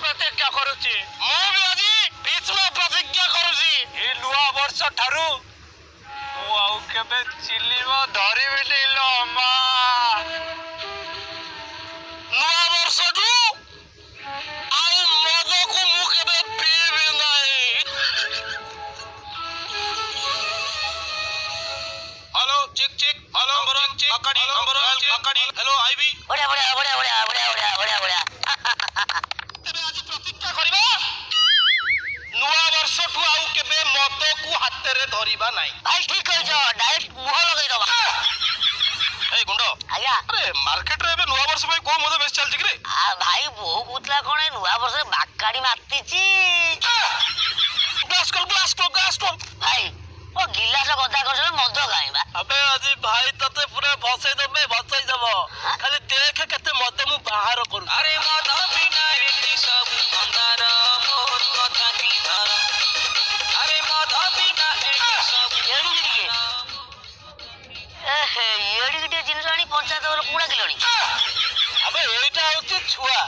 ପ୍ରତିଜ୍ଞା କରୁଛି ମୁଁ ବି ଆଜି ଭୀଷ୍ମ ପ୍ରତିଜ୍ଞା କରୁଛି ଏ ନୂଆ ବର୍ଷ ଠାରୁ ମୁଁ ଆଉ କେବେ ଚିଲିମ ଧରିବିନି ଲୋ ମା ନୂଆ ବର୍ଷଠୁ ଆଉ ମଦକୁ ମୁଁ କେବେ ପିଇବି ନାହିଁ hello check check hello number check पकड़ी नंबर पकड़ी हेलो आईबी बढिया बढिया बढिया बढिया बढिया बढिया बढिया बढिया तेरे आज प्रतिज्ञा करिबा नुआ वर्षठु आउ केबे मदकु हाथ रे धरिबा नाही भाई ठीक कहछ डायरेक्ट मुह लगै दबा ए गुंडो आया अरे मार्केट रे नुआ वर्ष भाई को मद बेस चल जिकरे आ भाई बहु कुतला कोने नुआ वर्ष बाकाडी मारतीची ग्लास को भाई ओ गिलास गदा करछ मद गाइबा अबे अजी भाई तते पूरे फसै दबे खाली देख केते मद मु बाहर करू अरे मद बिना एती सब अंधार मोर कथा की धर अरे मद बिना एती सब एडी गिटी एहे एडी गिटी जिनिस आनी पंचायत वाला कुडा किलोनी अबे एटा होती छुआ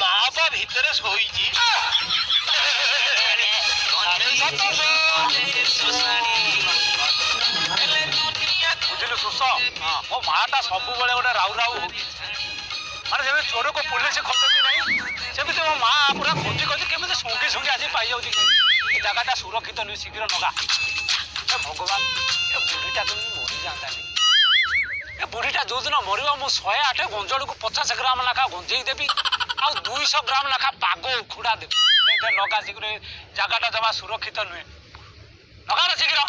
मां बा भीतर सोईची बुझिलु सुस मो माटा सब बेले गोटे राउ राउ माने जब चोर को पुलिस खोजती नहीं सेमती मो माँ पूरा खोजी खोजी केमी सुंगी सुंगी आज पाई जाऊँ जगह सुरक्षित नुह शीघ्र नगा भगवान ये बुढ़ीटा तो मरी जातानी ए बुढ़ीटा जो दिन मर मु 108 गंजड़ को 50 ग्राम लाखा गंजेई देवी आ 200 ग्राम लाखा पाग उखुड़ा देवी नगा शीघ्र जगह जमा सुरक्षित नुहे नगा शीघ्र